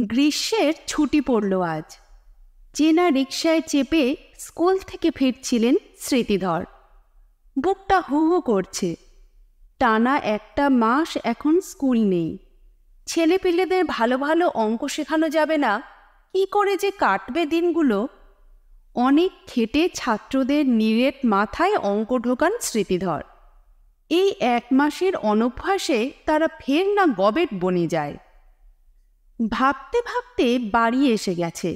গ্রীষ্মের ছুটি পড়ল আজ। চেনা রিকশায় চেপে স্কুল থেকে ফিরছিলেন স্মৃতিধর। বুকটা হু হু করছে। টানা একটা মাস এখন স্কুল নেই। ছেলেপিলেদের ভালো ভালো অঙ্ক শেখানো যাবে না, কি করে যে কাটবে দিনগুলো। অনেক খেটে ছাত্রদের নিরেট মাথায় অঙ্ক ঢোকান স্মৃতিধর। এই এক মাসের অনভ্যাসে তারা ফের না গবেট বনে যায়। ভাবতে ভাবতে বাড়ি এসে গেছে।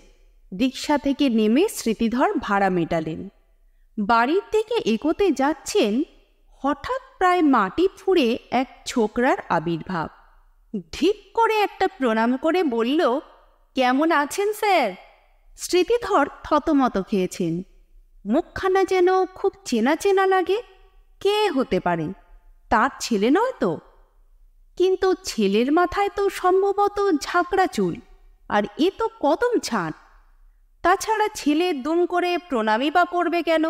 রিকশা থেকে নেমে স্মৃতিধর ভাড়া মেটালেন। বাড়ির দিকে এগোতে যাচ্ছেন, হঠাৎ প্রায় মাটি ফুঁড়ে এক ছোকরার আবির্ভাব। ঢিপ করে একটা প্রণাম করে বলল, কেমন আছেন স্যার? স্মৃতিধর থতমত খেয়েছেন। মুখখানা যেন খুব চেনা চেনা লাগে। কে হতে পারে? তার ছেলে নয় তো? কিন্তু ছেলের মাথায় তো সম্ভবত ঝাঁকড়া চুল, আর এ তো কদম ছাঁট। তাছাড়া ছেলে দুম করে প্রণামই বা করবে কেন?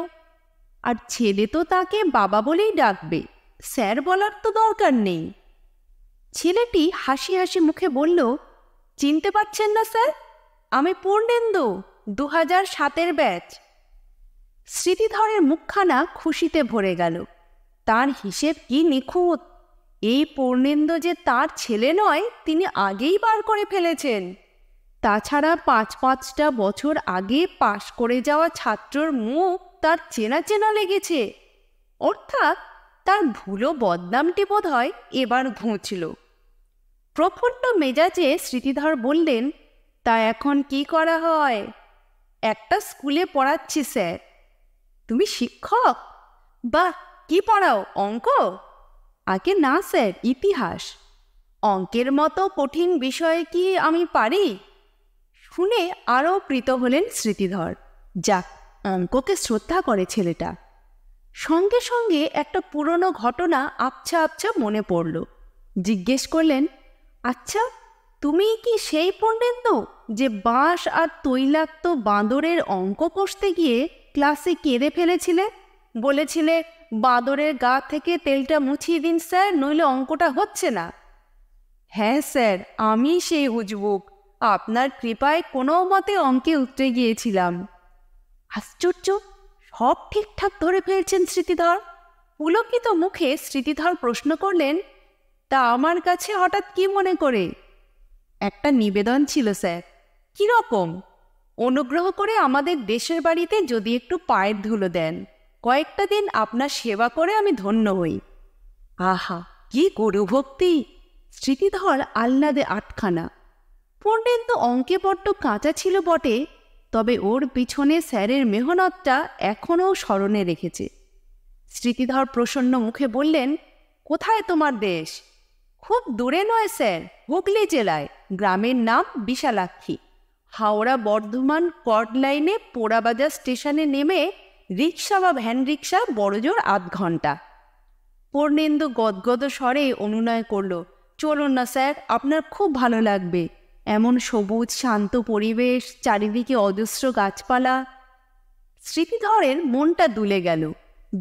আর ছেলে তো তাকে বাবা বলেই ডাকবে, স্যার বলার তো দরকার নেই। ছেলেটি হাসি হাসি মুখে বলল, চিনতে পারছেন না স্যার? আমি পূর্ণেন্দু, 2007-এর ব্যাচ। স্মৃতিধরের মুখখানা খুশিতে ভরে গেল। তার হিসেব কি নিখুঁত! এই পূর্ণেন্দু যে তার ছেলে নয়, তিনি আগেই বার করে ফেলেছেন। তাছাড়া 5-5টা বছর আগে পাশ করে যাওয়া ছাত্রর মুখ তার চেনা চেনা লেগেছে। অর্থাৎ তার ভুলো বদনামটি বোধ হয় এবার ঘুঁচল। প্রফুল্ল মেজাজে স্মৃতিধর বললেন, তা এখন কি করা হয়? একটা স্কুলে পড়াচ্ছি স্যার। তুমি শিক্ষক? বাহ, কি পড়াও? অঙ্ক? আগে না স্যার, ইতিহাস। অঙ্কের মতো কঠিন বিষয়ে কি আমি পারি? শুনে আরও প্রীত হলেন স্মৃতিধর। যাক, অঙ্ককে শ্রদ্ধা করে ছেলেটা। সঙ্গে সঙ্গে একটা পুরনো ঘটনা আবছা আবছা মনে পড়ল। জিজ্ঞেস করলেন, আচ্ছা, তুমি কি সেই পূর্ণেন্দু যে বাঁশ আর তৈলাক্ত বাঁদরের অঙ্ক কষতে গিয়ে ক্লাসে কেঁদে ফেলেছিলে? বলেছিলে, বাঁদরের গা থেকে তেলটা মুছিয়ে দিন স্যার, নইলে অঙ্কটা হচ্ছে না। হ্যাঁ স্যার, আমি সেই উজবুক। আপনার কৃপায় কোনো মতে অঙ্কে উতরে গিয়েছিলাম। আশ্চর্য, সব ঠিকঠাক ধরে ফেলছেন স্মৃতিধর। পুলকিত মুখে স্মৃতিধর প্রশ্ন করলেন, তা আমার কাছে হঠাৎ কি মনে করে? একটা নিবেদন ছিল স্যার। কিরকম? অনুগ্রহ করে আমাদের দেশের বাড়িতে যদি একটু পায়ের ধুলো দেন, কয়েকটা দিন আপনার সেবা করে আমি ধন্য হই। আহা, কি গুরুভক্তি! স্মৃতিধর আহ্লাদে আটখানা। পূর্ণেন্দু অঙ্কে বড্ড কাঁচা ছিল বটে, তবে ওর পিছনে স্যারের মেহনতটা এখনও স্মরণে রেখেছে। স্মৃতিধর প্রসন্ন মুখে বললেন, কোথায় তোমার দেশ? খুব দূরে নয় স্যার, হুগলি জেলায়। গ্রামের নাম বিশালাক্ষী। হাওড়া বর্ধমান কর্ড লাইনে পোড়াবাজার স্টেশনে নেমে রিক্সা বা ভ্যান রিক্সা বড়জোর আধ ঘন্টা। পূর্ণেন্দু গদগদ স্বরে অনুনয় করল, চলুন না স্যার, আপনার খুব ভালো লাগবে। এমন সবুজ শান্ত পরিবেশ, চারিদিকে অজস্র গাছপালা। স্মৃতিধরের মনটা দুলে গেল।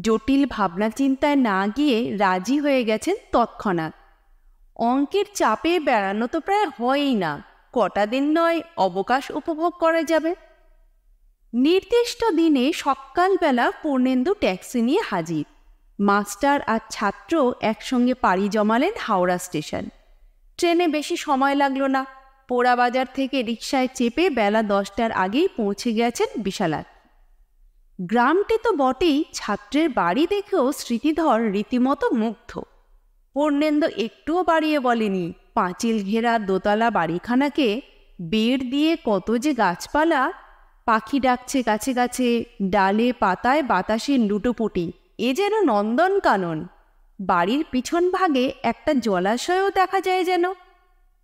জটিল ভাবনা চিন্তায় না গিয়ে রাজি হয়ে গেছেন তৎক্ষণাৎ। অঙ্কের চাপে বেড়ানো তো প্রায় হয়ই না, কটা দিন নয় অবকাশ উপভোগ করা যাবে। নির্দিষ্ট দিনে সকালবেলা পূর্ণেন্দু ট্যাক্সি নিয়ে হাজির। মাস্টার আর ছাত্র একসঙ্গে পাড়ি জমালেন হাওড়া স্টেশন। ট্রেনে বেশি সময় লাগলো না। পোড়াবাজার থেকে রিকশায় চেপে বেলা 10টার আগেই পৌঁছে গেছেন বিশালাক্ষী। গ্রামটি তো বটেই, ছাত্রের বাড়ি দেখেও স্মৃতিধর রীতিমতো মুগ্ধ। পূর্ণেন্দু একটুও বাড়িয়ে বলেনি। পাঁচিল ঘেরা দোতলা বাড়িখানাকে বেড় দিয়ে কত যে গাছপালা, পাখি ডাকছে গাছে গাছে, ডালে পাতায় বাতাসে লুটোপুটি, এ যেন নন্দনকানন। বাড়ির পিছন ভাগে একটা জলাশয়ও দেখা যায় যেন।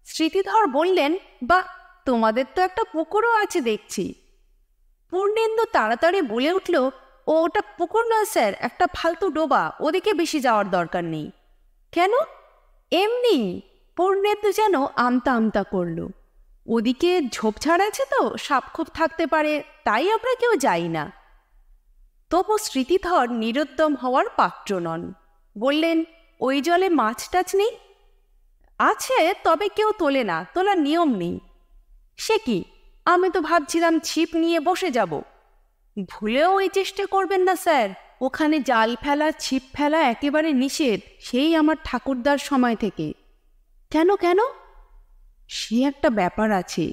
স্মৃতিধর বললেন, বাহ, তোমাদের তো একটা পুকুরও আছে দেখছি। পূর্ণেন্দু তাড়াতাড়ি বলে উঠল, ওটা পুকুর নয় স্যার, একটা ফালতু ডোবা, ওদিকে বেশি যাওয়ার দরকার নেই। কেন? এমনি। পূর্ণেন্দু যেন আমতা আমতা করল। ওদিকে ঝোপঝাড় আছে তো, সাপখোপ থাকতে পারে, তাই আমরা কেউ যাই না। তবু স্মৃতিধর নিরুদ্যম হওয়ার পাত্র নন। বললেন, ওই জলে মাছ টাছ নেই? আছে, তবে কেউ তোলে না, তোলার নিয়ম নেই। সে কি, আমি তো ভাবছিলাম ছিপ নিয়ে বসে যাব। ভুলেও ওই চেষ্টা করবেন না স্যার, ওখানে জাল ফেলা ছিপ ফেলা একেবারে নিষেধ, সেই আমার ঠাকুরদার সময় থেকে। কেন কেন? সে একটা ব্যাপার আছে।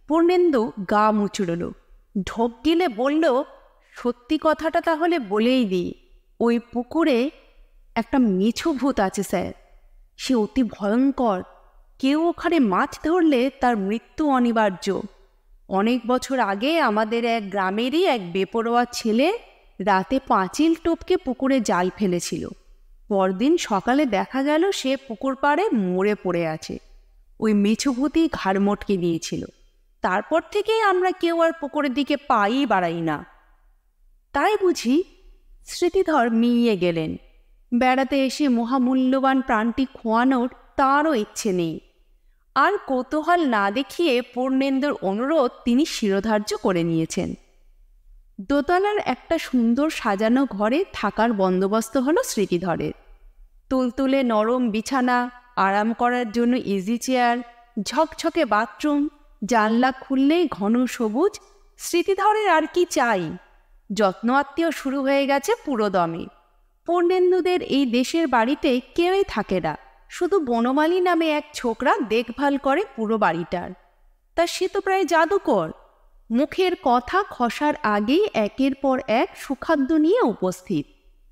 পূর্ণেন্দু গা মুচড়ল, ঢোক গিলে বলল, সত্যি কথাটা তাহলে বলেই দিই। ওই পুকুরে একটা মেছো ভূত আছে স্যার। সে অতি ভয়ঙ্কর। কেউ ওখানে মাছ ধরলে তার মৃত্যু অনিবার্য। অনেক বছর আগে আমাদের এক গ্রামেরই এক বেপরোয়া ছেলে রাতে পাঁচিল টপকে পুকুরে জাল ফেলেছিল। পরদিন সকালে দেখা গেল সে পুকুর পাড়ে মরে পড়ে আছে। ওই মেছুভূতি ঘাড় মটকে দিয়েছিল। তারপর থেকেই আমরা কেউ আর পুকুরের দিকে পাই বাড়াই না। তাই বুঝি? স্মৃতিধর মিইয়ে গেলেন। বেড়াতে এসে মহামূল্যবান প্রাণটি খোয়ানোর তাঁরও ইচ্ছে নেই। আর কৌতূহল না দেখিয়ে পূর্ণেন্দুর অনুরোধ তিনি শিরোধার্য করে নিয়েছেন। দোতলার একটা সুন্দর সাজানো ঘরে থাকার বন্দোবস্ত হলো স্মৃতিধরের। তুলতুলে নরম বিছানা, আরাম করার জন্য ইজি চেয়ার, ঝকঝকে বাথরুম, জানলা খুললেই ঘন সবুজ। স্মৃতিধরের আর কি চাই? যত্ন আত্মীয় শুরু হয়ে গেছে পুরোদমে। পূর্ণেন্দুদের এই দেশের বাড়িতে কেউই থাকে না, শুধু বনমালী নামে এক ছোকরা দেখভাল করে পুরো বাড়িটার। তা সে তো প্রায় জাদুকর। মুখের কথা খসার আগেই একের পর এক সুখাদ্য নিয়ে উপস্থিত।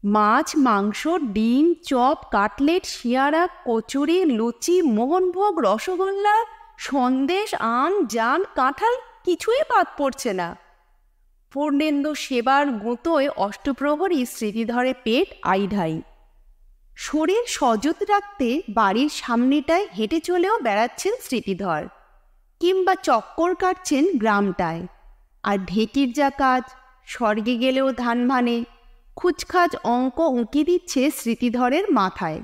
মাছ, মাংস, ডিম, চপ, কাটলেট, শিয়ারা, কচুরি, লুচি, মোহনভোগ, রসগোল্লা, সন্দেশ, আম, জাম, কাঁঠাল, কিছুই বাদ পড়ছে না। পূর্ণেন্দু সেবার গুঁতোয় অষ্টপ্রহরী স্মৃতিধরে পেট আইঢাই। শরীর সজত রাখতে বাড়ির সামনেটায় হেঁটে চলেও বেড়াচ্ছেন স্মৃতিধর, কিংবা চক্কর কাটছেন গ্রামটায়। আর ঢেকির যা কাজ, স্বর্গে গেলেও ধান ভানে, খুচখাচ অঙ্ক উঁকি দিচ্ছে স্মৃতিধরের মাথায়।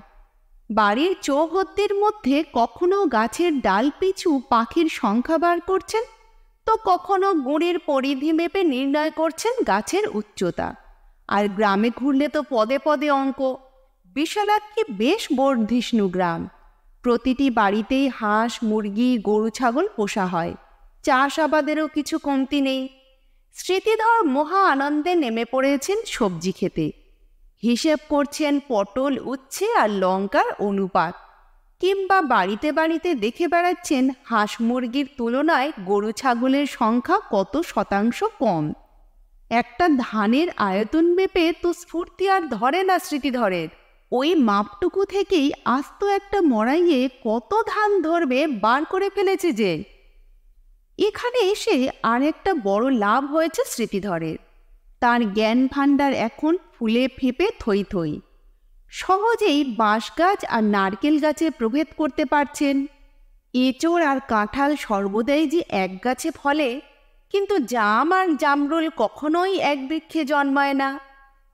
বাড়ির চৌহদ্দির মধ্যে কখনো গাছের ডাল পিছু পাখির সংখ্যা বার করছেন, তো কখনো গুড়ের পরিধি মেপে নির্ণয় করছেন গাছের উচ্চতা। আর গ্রামে ঘুরলে তো পদে পদে অঙ্ক। বিশালাক্ষী বেশ বর্ধিষ্ণু গ্রাম। প্রতিটি বাড়িতেই হাঁস, মুরগি, গরু, ছাগল পোষা হয়। চাষাবাদেরও কিছু কমতি নেই। স্মৃতিধর মহা আনন্দে নেমে পড়েছেন সবজি খেতে। হিসেব করছেন পটল, উচ্ছে আর লঙ্কার অনুপাত, কিংবা বাড়িতে বাড়িতে দেখে বেড়াচ্ছেন হাঁস মুরগির তুলনায় গরু ছাগলের সংখ্যা কত শতাংশ কম। একটা ধানের আয়তন মেপে তো স্ফূর্তি আর ধরে না স্মৃতিধরের। ওই মাপটুকু থেকেই আস্ত একটা মড়াইয়ে কত ধান ধরবে বার করে ফেলেছে যে। এখানে এসে আর একটা বড় লাভ হয়েছে স্মৃতিধরের। তার জ্ঞান ভাণ্ডার এখন ফুলে ফেঁপে থই থই। সহজেই বাঁশ গাছ আর নারকেল গাছে প্রভেদ করতে পারছেন। এঁচোড় আর কাঁঠাল সর্বদাই যে এক গাছে ফলে, কিন্তু জাম আর জামরুল কখনোই এক বৃক্ষে জন্মায় না,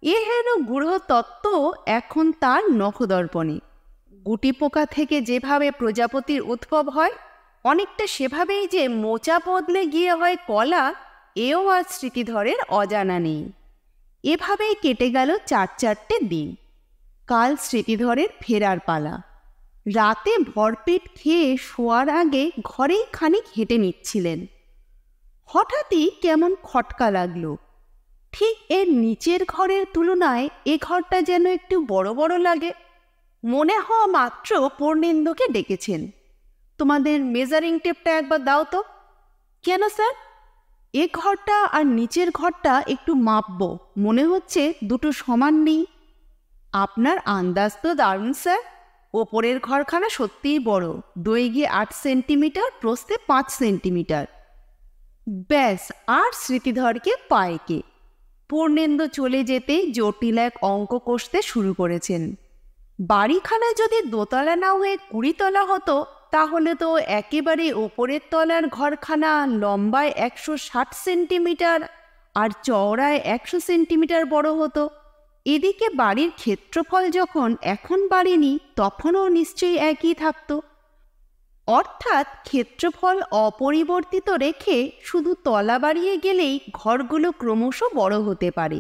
এ হেন গূঢ় তত্ত্ব এখন তার নখদর্পণে। গুটি পোকা থেকে যেভাবে প্রজাপতির উদ্ভব হয়, অনেকটা সেভাবেই যে মোচা বদলে গিয়ে হয় কলা, এও আর স্মৃতিধরের অজানা নেই। এভাবেই কেটে গেল 4-4টে দিন। কাল স্মৃতিধরের ফেরার পালা। রাতে ভরপেট খেয়ে শোয়ার আগে ঘরেই খানিক হেঁটে নিচ্ছিলেন। হঠাৎই কেমন খটকা লাগলো। ঠিক এর নিচের ঘরের তুলনায় এ ঘরটা যেন একটু বড় বড় লাগে। মনে হওয়া মাত্র পূর্ণেন্দুকে ডেকেছেন, তোমাদের মেজারিং টেপটা একবার দাও তো। কেন স্যার? এ ঘরটা আর নিচের ঘরটা একটু মাপবো, মনে হচ্ছে দুটো সমান নেই। আপনার আন্দাজ তো দারুণ স্যার। ওপরের ঘরখানা সত্যিই বড়, দৈর্ঘ্যে 8 সেন্টিমিটার, প্রস্থে 5 সেন্টিমিটার। ব্যাস, আর স্মৃতিধরকে পায়কে। পূর্ণেন্দু চলে যেতেই জটিল এক অঙ্ক কষতে শুরু করেছেন। বাড়িখানা যদি দোতলা না হয়ে 20 তলা হতো, তাহলে তো একেবারে ওপরের তলার ঘরখানা লম্বায় 160 সেন্টিমিটার আর চওড়ায় 100 সেন্টিমিটার বড় হতো। এদিকে বাড়ির ক্ষেত্রফল যখন এখন বাড়েনি, তখনও নিশ্চয়ই একই থাকত। অর্থাৎ ক্ষেত্রফল অপরিবর্তিত রেখে শুধু তলা বাড়িয়ে গেলেই ঘরগুলো ক্রমশ বড় হতে পারে।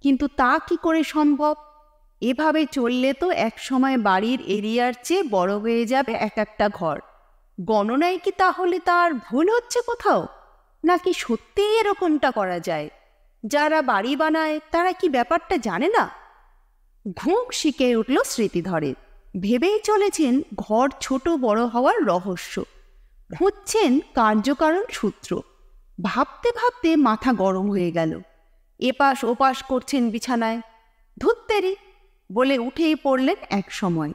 কিন্তু তা কি করে সম্ভব? এভাবে চললে তো একসময় বাড়ির এরিয়ার চেয়ে বড় হয়ে যাবে এক একটা ঘর। গণনায় কি তাহলে তার ভুল হচ্ছে কোথাও, নাকি সত্যিই এরকমটা করা যায়? যারা বাড়ি বানায় তারা কি ব্যাপারটা জানে না? ঘুম শিখে উঠল স্মৃতিধরের। ভেবেই চলেছেন ঘর ছোট বড় হওয়ার রহস্য, খুঁজছেন কার্যকারণ সূত্র। ভাবতে ভাবতে মাথা গরম হয়ে গেল। এপাশ ওপাশ করছেন বিছানায়। ধুত্তেরি বলে উঠেই পড়লেন এক সময়।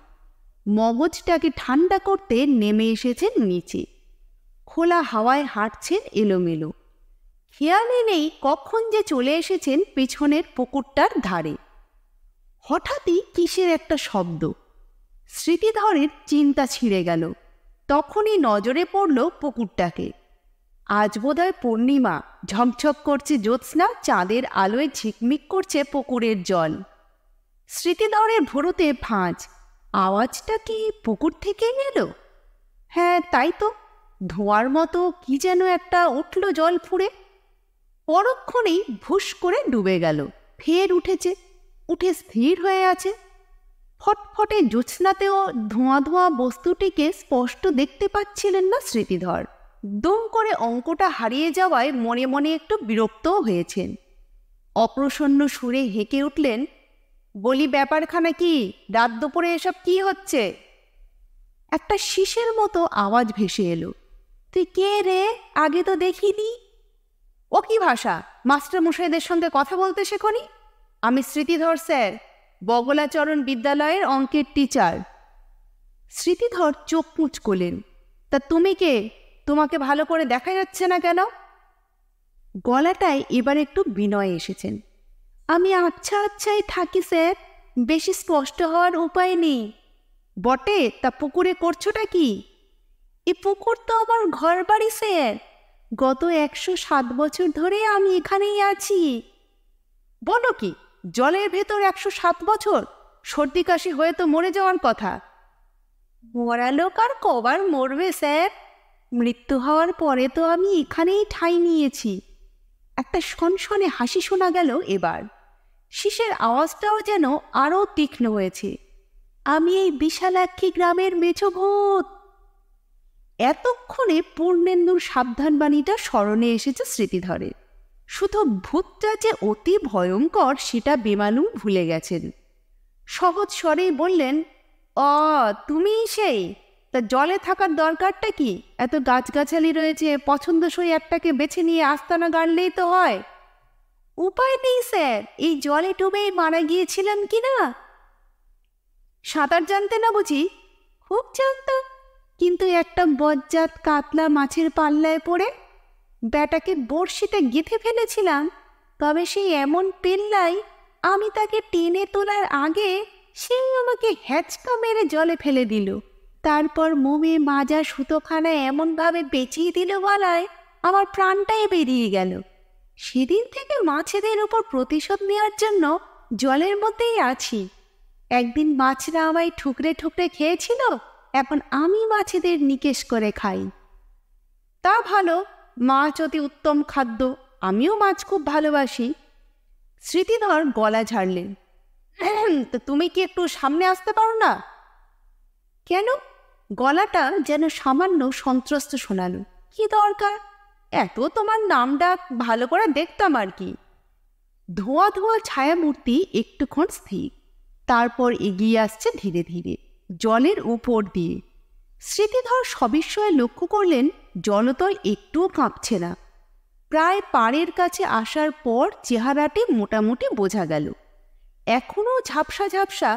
মগজটাকে ঠান্ডা করতে নেমে এসেছেন নিচে। খোলা হাওয়ায় হাঁটছেন এলোমেলো। খেয়ালই নেই কখন যে চলে এসেছেন পেছনের পুকুরটার ধারে। হঠাৎই কিসের একটা শব্দ। স্মৃতিধরের চিন্তা ছিঁড়ে গেল। তখনই নজরে পড়ল পুকুরটাকে। আজ বোধহয় পূর্ণিমা, ঝকঝক করছে জ্যোৎস্না, চাঁদের আলোয় ঝিকমিক করছে পুকুরের জল। স্মৃতিধরের ভোরতে ভাঁজ। আওয়াজটা কি পুকুর থেকেই এলো? হ্যাঁ, তাই তো। ধোঁয়ার মতো কি যেন একটা উঠল জল ফুঁড়ে। পরক্ষণেই ভুস করে ডুবে গেল। ফের উঠেছে, উঠে স্থির হয়ে আছে। ফটফটে জ্যোৎস্নাতেও ধোঁয়া ধোঁয়া বস্তুটিকে স্পষ্ট দেখতে পাচ্ছিলেন না স্মৃতিধর। দুম করে অঙ্কটা হারিয়ে যাওয়ায় মনে মনে একটু বিরক্তও হয়েছেন। অপ্রসন্ন সুরে হেঁকে উঠলেন, বলি ব্যাপারখানা কি? রাত দুপুরে এসব কি হচ্ছে? একটা শিসের মতো আওয়াজ ভেসে এলো। তুই কে রে? আগে তো দেখিনি। ও কি ভাষা? মাস্টার মশাইদের সঙ্গে কথা বলতে শেখনি? আমি স্মৃতিধর স্যার, বগলাচরণ বিদ্যালয়ের অঙ্কের টিচার। স্মৃতিধর চোখ মুচকলেন। তা তুমি কে? তোমাকে ভালো করে দেখা যাচ্ছে না কেন? গলাটায় এবার একটু বিনয় এসেছেন। আমি আচ্ছা আচ্ছাই থাকি স্যার, বেশি স্পষ্ট হওয়ার উপায় নেই। বটে, তা পুকুরে করছোটা কি? এ পুকুর তো আমার ঘর বাড়ি স্যার। গত 107 বছর ধরে আমি এখানেই আছি। বলো কি? জলের ভেতর 107 বছর? সর্দি কাশি হয়ে তো মরে যাওয়ার কথা। মরা লোক আর কবার মরবে স্যার? মৃত্যু হওয়ার পরে তো আমি এখানেই ঠাঁই নিয়েছি। একটা সনসনে হাসি শোনা গেল এবার। শিসের আওয়াজটাও যেন আরও তীক্ষ্ণ হয়েছে। আমি এই বিশালাক্ষী গ্রামের মেছো ভূত। এতক্ষণে পূর্ণেন্দুর সাবধানবাণীটা স্মরণে এসেছে স্মৃতিধরের। শুধু ভূতটা যে অতি ভয়ঙ্কর সেটা বেমালুম ভুলে গেছেন। সহজ স্বরেই বললেন, তুমিই সেই? তা জলে থাকার দরকারটা কি? এত গাছগাছালি রয়েছে, পছন্দসই একটাকে বেছে নিয়ে আস্তানা গাড়লেই তো হয়। উপায় নেই স্যার, এই জলে ডুবেই মারা গিয়েছিলাম কি না। সাঁতার জানতে না বুঝি? খুব জানতাম, কিন্তু একটা বজ্জাত কাতলা মাছের পাল্লায় পড়ে ব্যাটাকে বড়শিতে গেঁথে ফেলেছিলাম। তবে সেই এমন পেল্লাই, আমি তাকে টেনে তোলার আগে সেই আমাকে হ্যাচকা মেরে জলে ফেলে দিল। তারপর মোমে মাজা সুতোখানা এমনভাবে পেঁচিয়ে দিল গলায়, আমার প্রাণটাই বেরিয়ে গেল। সেদিন থেকে মাছেদের উপর প্রতিশোধ নেওয়ার জন্য জলের মধ্যেই আছি। একদিন মাছরা আমায় ঠুকরে ঠুকরে খেয়েছিল, এখন আমি মাছেদের নিকেশ করে খাই। তা ভালো, মাছ অতি উত্তম খাদ্য, আমিও মাছ খুব ভালোবাসি। স্মৃতিধর গলা ঝাড়লেন। তো তুমি কি একটু সামনে আসতে পারো না? কেন? গলাটা যেন সামান্য সন্ত্রস্ত শোনালো। কি দরকার? এত তোমার নাম ডাক ভালো করে দেখতাম আর কি। ধোঁয়া ধোঁয়া ছায়ামূর্তি একটুক্ষণ স্থির, তারপর এগিয়ে আসছে ধীরে ধীরে জলের উপর দিয়ে। স্মৃতিধর সবিস্ময়ে লক্ষ্য করলেন জলতল একটুও কাঁপছে না। প্রায় পাড়ের কাছে আসার পর চেহারাটি মোটামুটি বোঝা গেল। এখনও ঝাপসা ঝাপসা,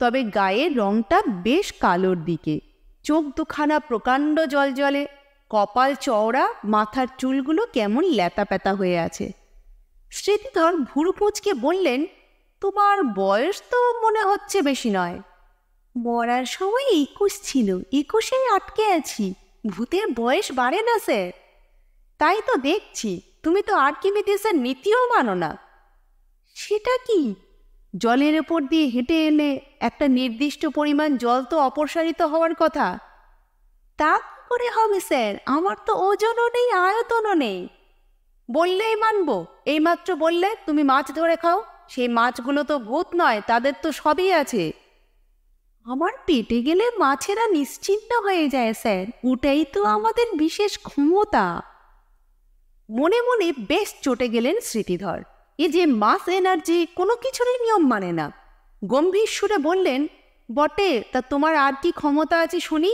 তবে গায়ের রংটা বেশ কালোর দিকে। চোখ দুখানা প্রকাণ্ড জলজলে, কপাল চওড়া, মাথার চুলগুলো কেমন ল্যাতাপ্যাতা হয়ে আছে। স্মৃতিধর ভুরু কুঁচকে বললেন, তোমার বয়স তো মনে হচ্ছে বেশি নয়। মরার সময় 21 ছিল, 21-এ আটকে আছি। ভূতের বয়স বাড়ে না স্যার। তাই তো দেখছি, তুমি তো আর্কিমিডিসের নীতিও মানো না। সেটা কি? জলের ওপর দিয়ে হেঁটে এলে একটা নির্দিষ্ট পরিমাণ জল তো অপসারিত হওয়ার কথা। তা করে হবে স্যার? আমার তো ওজনও নেই, আয়তনও নেই। বললেই মানব। এইমাত্র বললে তুমি মাছ ধরে খাও, সেই মাছগুলো তো ভূত নয়, তাদের তো সবই আছে। আমার পেটে গেলে মাছেরা নিশ্চিন্ত হয়ে যায় স্যার, ওটাই তো আমাদের বিশেষ ক্ষমতা। মনে মনে বেশ চটে গেলেন স্মৃতিধর। এ যে মাস এনার্জি কোনো কিছুরই নিয়ম মানে না। গম্ভীর সুরে বললেন, বটে, তা তোমার আর কি ক্ষমতা আছে শুনি?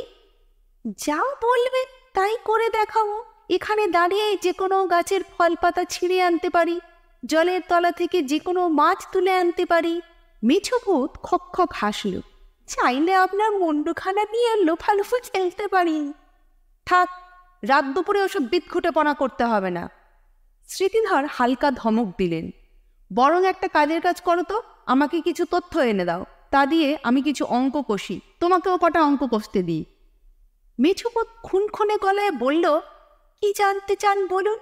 যা বলবে তাই করে দেখাবো। এখানে দাঁড়িয়ে যে কোনো গাছের ফল পাতা ছিঁড়ে আনতে পারি, জলের তলা থেকে যে কোনো মাছ তুলে আনতে পারি। মেছভূত খক খক হাসল। চাইলে আপনার মুন্ডুখানা নিয়ে লোফালুফু খেলতে পারি। থাক, রাত দুপুরে ওসব বিদঘুটেপনা করতে হবে না। স্মৃতিধর হালকা ধমক দিলেন। বরং একটা কাজের কাজ করো তো, আমাকে কিছু তথ্য এনে দাও, তা দিয়ে আমি কিছু অঙ্ক কষি, তোমাকেও কটা অঙ্ক কষতে দিই। মেছুপত খুনখনে গলায় বলল, কি জানতে চান বলুন।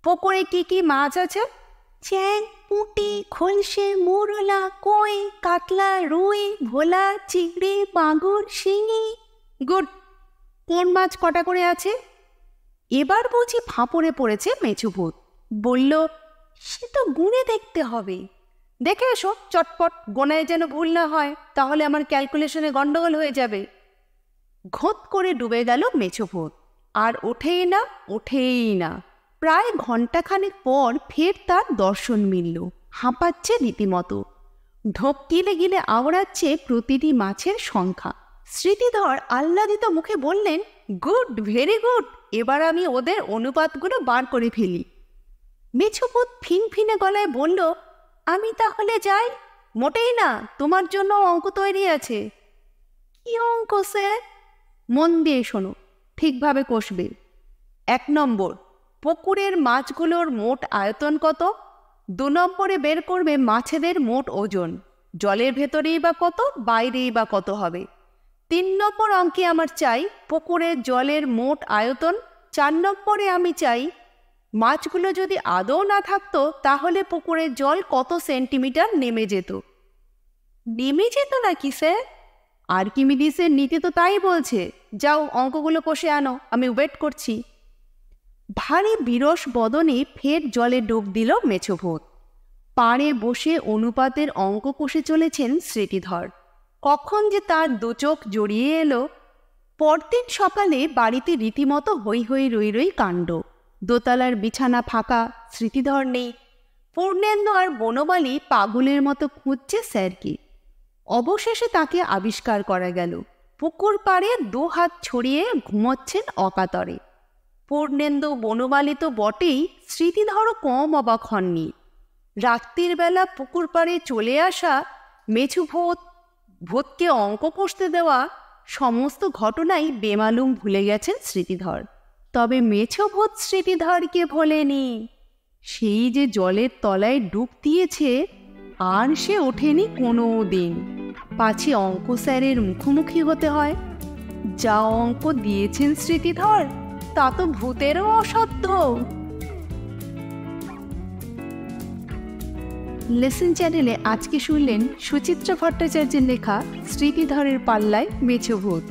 পুকুরে কি কি মাছ আছে? চ্যাং, পুঁটি, খলসে, মোরলা, কই, কাতলা, রুই, ভোলা, চিংড়ি, মাগুর, শিঙি। গুড। কোন মাছ কটা করে আছে? এবার বুঝি ফাঁপড়ে পড়েছে মেছুভূত। বলল, সে তো গুণে দেখতে হবে। দেখে এসো চটপট, গোনায় যেন ভুল না হয়, তাহলে আমার ক্যালকুলেশনে গন্ডগোল হয়ে যাবে। ঘোত করে ডুবে গেল মেছুভূত। আর ওঠেই না, ওঠেই না। প্রায় ঘণ্টাখানেক পর ফের তার দর্শন মিলল। হাঁপাচ্ছে রীতিমতো, ঢোক গিলে গিলে আওড়াচ্ছে প্রতিটি মাছের সংখ্যা। স্মৃতিধর আহ্লাদিত মুখে বললেন, গুড, ভেরি গুড, এবার আমি ওদের অনুপাতগুলো বার করে ফেলি। মেছুভূত ফিনফিনে গলায় বলল, আমি তাহলে যাই? মোটেই না, তোমার জন্য অঙ্ক তৈরি আছে। কি অঙ্ক স্যার? মন দিয়ে শোনো, ঠিকভাবে কষবে। 1 নম্বর, পুকুরের মাছগুলোর মোট আয়তন কত? 2 নম্বরে বের করবে মাছেদের মোট ওজন। জলের ভেতরেই বা কত, বাইরেই বা কত হবে। 3 নম্বর অঙ্কে আমার চাই পুকুরের জলের মোট আয়তন। 4 নম্বরে আমি চাই মাছগুলো যদি আদৌ না থাকতো তাহলে পুকুরের জল কত সেন্টিমিটার নেমে যেত। নেমে যেত নাকি স্যার? আর্কিমিডিসের নীতি তো তাই বলছে। যাও অঙ্কগুলো কষে আনো, আমি ওয়েট করছি। ভারী বিরস বদনে ফের জলে ডুব দিল মেছভূত। পাড়ে বসে অনুপাতের অঙ্ক কষে চলেছেন স্মৃতিধর। কখন যে তার দু চোখ জড়িয়ে এলো। পরদিন সকালে বাড়িতে রীতিমতো হৈ হৈ রই রই কাণ্ড। দোতলার বিছানা ফাঁকা, স্মৃতিধর নেই। পূর্ণেন্দু আর বনমালী পাগলের মতো খুঁজছে স্যারকে। অবশেষে তাকে আবিষ্কার করা গেল। পুকুর পাড়ে 2 হাত ছড়িয়ে ঘুমোচ্ছেন অকাতরে। পূর্ণেন্দু বনমালী তো বটেই, স্মৃতিধরও কম অবাক হননি। রাত্রির বেলা পুকুর পাড়ে চলে আসা, ভূতকে অঙ্ক কষতে দেওয়া, সমস্ত ঘটনাই বেমালুম ভুলে গেছেন স্মৃতিধর। তবে মেছভূত স্মৃতিধরকে ভোলেনি। সেই যে জলের তলায় ডুব দিয়েছে, আর সে ওঠেনি কোনো দিন। পাছে অঙ্ক স্যারের মুখোমুখি হতে হয়। যা অঙ্ক দিয়েছেন স্মৃতিধর, তা তো ভূতেরও অসাধ্য। লেসন চ্যানেলে আজকে শুনলেন সুচিত্রা ভট্টাচার্যের লেখা স্মৃতিধরের পাল্লায় মেছভূত।